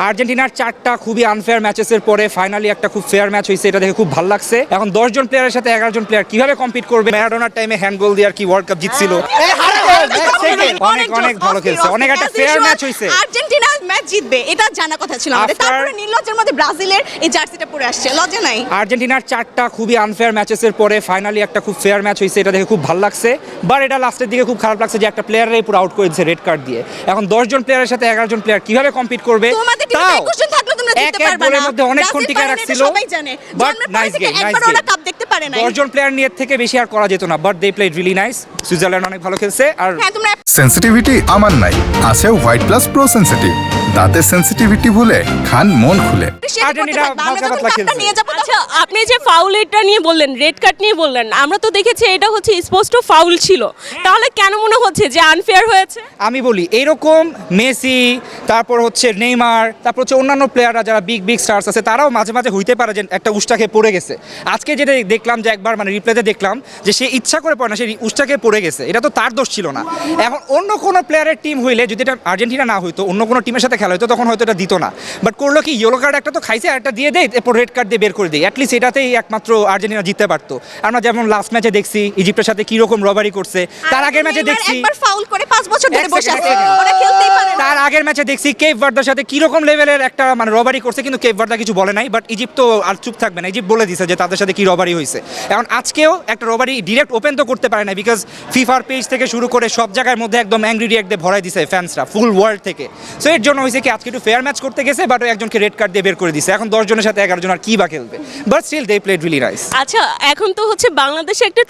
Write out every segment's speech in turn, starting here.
আর্জেন্টিনার 4টা খুবই আনফেয়ার ম্যাচেসের পরে ফাইনালি একটা খুব ফেয়ার ম্যাচ হয়েছে, এটা দেখে খুব ভালো লাগছে। এখন 10 জন প্লেয়ারের সাথে 11 জন প্লেয়ার কিভাবে কম্পিট করবে? ম্যারাডোনার টাইমে হ্যান্ড গোল দিয়ে আর কি ওয়ার্ল্ড কাপ জিতছিল। অনেক অনেক ভালো খেলছে, অনেক একটা ফেয়ার ম্যাচ হয়েছে। আর্জেন্টিনা ম্যাচ জিতবে এটা জানা কথা ছিল আমাদের, তারপরে নির্লজ্জের মধ্যে ব্রাজিলের এই জার্সিটা পরে আসছে, লজ্জা নাই। আর্জেন্টিনার 4টা খুবই আনফেয়ার ম্যাচেসের পরে ফাইনালি একটা খুব ফেয়ার ম্যাচ হয়েছে, এটা দেখে খুব ভালো লাগছে। বাট এটা লাস্টের দিকে খুব খারাপ লাগছে যে একটা প্লেয়ারই পুরো আউট করে দিয়েছে রেড কার্ড দিয়ে। এখন 10 জন প্লেয়ারের সাথে 11 জন প্লেয়ার কিভাবে কম্পিট করবে? তোমাদের টিমে 21 জন থাকলে তোমরা জিততে পারবে না। মধ্যে অনেকক্ষণ টিকে রাখছিল, সবাই জানে। But nice game, nice game. Cup দেখতে পারে না, 10 জন প্লেয়ার নিয়ে থেকে বেশি আর করা যেত না, but they played really nice. Switzerland অনেক ভালো খেলছে। আর হ্যাঁ তোমরা সেন্সিটিভিটি আমার নাই, আছে হোয়াইট প্লাস প্রো সেন্সিটিভ। দাঁতের সেন্সিটিভিটি ভুলে খান মন খুলে। আর্জেন্টিনা হালকা পাতলা খেলছে। নিয়ে যাবো। আচ্ছা, আপনি যে ফাউলটা নিয়ে বললেন, রেড কার্ড নিয়ে বললেন, আমরা তো দেখেছি এটা হচ্ছে স্পষ্ট ফাউল ছিল, তাহলে কেন মনে হচ্ছে যে আনফেয়ার হয়েছে? আমি বলি এইরকম মেসি, তারপর হচ্ছে নেইমার, তারপর হচ্ছে অন্যান্য প্লেয়াররা যারা বিগ বিগ স্টার্স আছে তারাও মাঝে মাঝে হইতে পারে যে একটা উষ্টাকে পড়ে গেছে। আজকে যেটা দেখলাম যে একবার মানে রিপ্লেতে দেখলাম যে সে ইচ্ছা করে পড়ে না, সে উষ্টাকে পড়ে গেছে, এটা তো তার দোষ ছিল না। এখন অন্য কোনো প্লেয়ারের টিম হইলে, যদি এটা আর্জেন্টিনা না হইতো, অন্য কোনো টিমের সাথে খেলা হইতো, তখন হয়তো এটা দিত না। বাট করলো কি, ইয়েলো কার্ড একটা তো খাইছে, একটা দিয়ে দেয়, এরপর রেড কার্ড দিয়ে বের করে দেয়। অ্যাটলিস্ট এটাতেই একমাত্র আর্জেন্টিনা জিততে পারতো। আমরা যেমন লাস্ট ম্যাচে দেখছি ইজিপ্টের সাথে কি রকম রবারি করছে, তার আগের ম্যাচে দেখছি একবার ফাউল করে 5 বছর ধরে বসে আছে, ওরা খেলতেই পারে না। তার আগের ম্যাচে দেখছি কেপ ভার্দার সাথে কি রকম লেভেলের একটা মানে রবারি করছে, কিন্তু কেপ ভার্দা কিছু বলে নাই। বাট ইজিপ্ট তো আর চুপ থাকবে না, ইজিপ্ট বলে দিছে যে তাদের সাথে কি রবারি হয়েছে। এখন আজকেও একটা রবারি ডিরেক্ট ওপেন তো করতে পারে না, বিকজ ফিফার পেজ থেকে শুরু করে সব জায়গার মধ্যে একদম অ্যাংরি রিঅ্যাক্ট দিয়ে ভরাই দিছে ফ্যান্সরা ফুল ওয়ার্ল্ড থেকে। সো এর জন্য হয়েছে কি, আজকে একটু ফেয়ার ম্যাচ করতে গেছে, বাট একজনকে রেড কার্ড দিয়ে বের করে দিছে। এখন 10 জনের সাথে 11 জন আর কি বা খেলবে? But still they played really nice. আচ্ছা, এখন তো হচ্ছে বাংলাদেশে একটা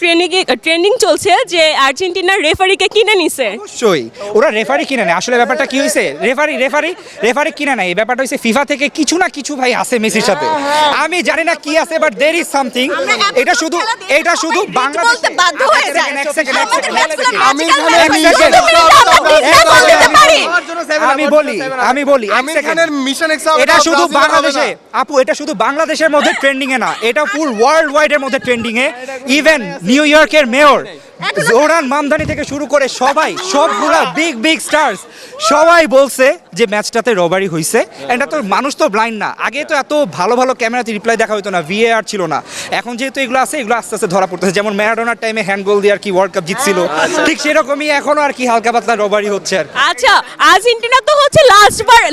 ট্রেন্ডিং চলছে যে আর্জেন্টিনার রেফারিকে কিনে নিছে। অবশ্যই ওরা রেফারি কিনে নেয়। আসলে ব্যাপারটা কি হয়েছে, রেফারি কিনে নেয়, এই ব্যাপারটা হয়েছে ফিফা থেকে কিছু না কিছু ভাই আছে মেসির সাথে। আমি জানি না কি আছে, বাট দের ইজ সামথিং। এটা শুধু বাংলাদেশে বাধ্য হয়ে যায়। আমি বলি এটা শুধু বাংলাদেশে, আপু এটা শুধু বাংলাদেশের মধ্যে ট্রেন্ডিং এ না, এটা ফুল ওয়ার্ল্ড ওয়াইড এর মধ্যে ট্রেন্ডিং এ। ইভেন নিউ ইয়র্কের মেয়র জোরান মামদানি থেকে শুরু করে সবাই, সবগুলা বিগ বিগ স্টার্স সবাই বলছে যে ম্যাচটাতে রবারি হয়েছে। এটা তো মানুষ তো ব্লাইন্ড না, আগে তো এত ভালো ভালো ক্যামেরাতে রিপ্লাই দেখা হতো না, ভিএআর ছিল না। এখন যেহেতু এগুলো আছে, এগুলো আস্তে আস্তে ধরা পড়তেছে। যেমন ম্যারাডোনার টাইমে হ্যান্ড গোল দিয়ে আর কি ওয়ার্ল্ড কাপ জিতছিল, ঠিক সেরকমই এখনো আর কি হালকা পাতলা রবারি হচ্ছে আর। আচ্ছা, আর্জেন্টিনা তো হচ্ছে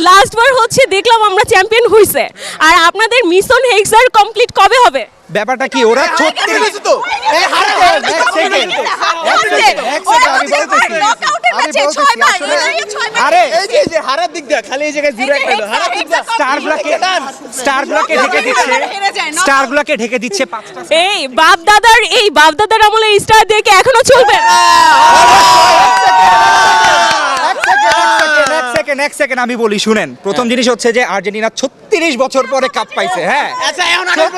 লাস্টবার হচ্ছে দেখলাম আমরা চ্যাম্পিয়ন হইছে, আর আপনাদের মিশন হেক্সার কমপ্লিট কবে হবে? ব্যাপারটা কি, ওরা 36 আরে এই যে হারার দিক দিয়ে খালি এই জায়গায় জিরো একটা হারার দিক দিয়ে স্টারগুলোকে ঢেকে দিচ্ছে 5টা। এই বাপ দাদার আমলে স্টার দিয়ে কি এখনো চলবে? এক সেকেন্ড আমি বলি, শুনেন। প্রথম জিনিস হচ্ছে যে আর্জেন্টিনা 36 বছর পরে কাপ পাইছে। হ্যাঁ,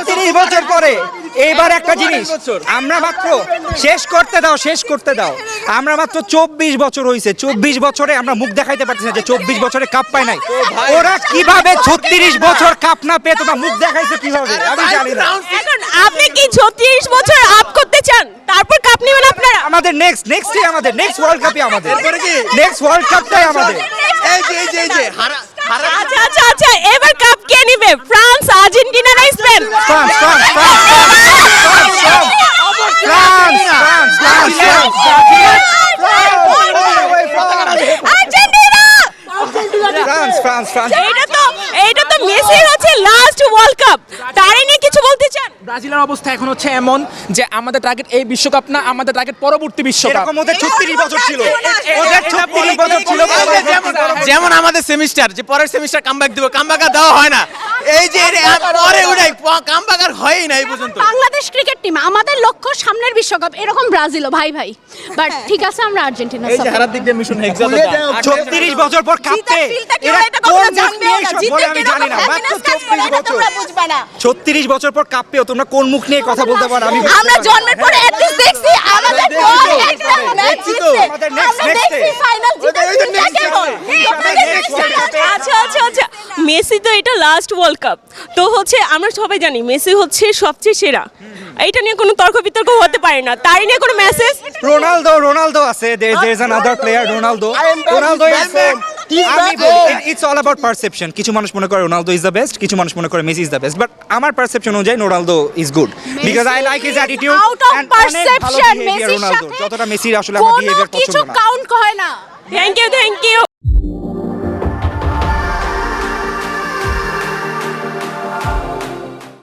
36 বছর পরে। এইবার একটা জিনিস, আমরা মাত্র শেষ করতে দাও। আমরা মাত্র 24 বছর হইছে, 24 বছরে আমরা মুখ দেখাইতে পারছি না যে 24 বছরে কাপ পাই নাই। ওরা কিভাবে 36 বছর কাপ না পেয়ে তোমরা মুখ দেখাইছে কিভাবে আমি জানি না। এখন আপনি কি 36 বছর আপ করতে চান, তারপর কাপ নেবেন আপনারা? আমাদের নেক্সট ওয়ার্ল্ড কাপই আমাদের, নেক্সট ওয়ার্ল্ড কাপটাই আমাদের। আচ্ছা, এবার কাপ কে নিবে? ফ্রান্স, আর্জেন্টিনা না স্পেন? এইটা তো মেসির হচ্ছে লাস্ট ওয়ার্ল্ড কাপ, তারই নিয়ে কিছু বলতে চান? ব্রাজিলের অবস্থা এখন হচ্ছে এমন যে আমাদের টার্গেট এই বিশ্বকাপ না, আমাদের টার্গেট পরবর্তী বিশ্বকাপ। এরকম ওদের 36 বছর ছিল, যেমন আমাদের সেমিস্টার, যে পরের সেমিস্টার কামব্যাক দিব, কামব্যাক দেওয়া হয় না। এই যে পরে উঠাই কামব্যাক আর হয়ই না এই পর্যন্ত। বাংলাদেশ ক্রিকেট টিম আমাদের লক্ষ্য সামনের বিশ্বকাপ, এরকম ব্রাজিলও ভাই। বাট ঠিক আছে, আমরা আর্জেন্টিনা এই যে হারার দিক দিয়ে মিশন হেক্সা 36 বছর পর কাপতে এরা কোন মুখ নিয়ে এসব বলে আমি জানি না। মাত্র 24 বছর, 36 বছর পর কাপ পেও তোমরা কোন মুখ নিয়ে কথা বলতে পারো? আমরা জন্মের পরে এটলিস্ট দেখছি আমাদের ফাইনাল আচ্ছা, মেসি তো এটা লাস্ট ওয়ার্ল্ড কাপ, তো হচ্ছে আমরা সবাই জানি মেসি হচ্ছে সবচেয়ে সেরা, এইটা নিয়ে কোনো তর্ক বিতর্ক হতে পারে না। তাই নিয়ে কোনো মেসেজ? রোনালদো আছে, there is another player, Ronaldo আমি বলি ইটস অল অ্যাবাউট পারসেপশন। কিছু মানুষ মনে করে রোনালদো ইজ দ্য বেস্ট, কিছু মানুষ মনে করে Messi is the best, but আমার পারসেপশন অনুযায়ী Ronaldo is good because I like his attitude Out of perception, মেসির রোনালদো সাথে যতটা মেসির আসলে আমার কোনো বিহেভিয়ার কিছু পছন্দ না। কাউন্ট হয় না। Thank you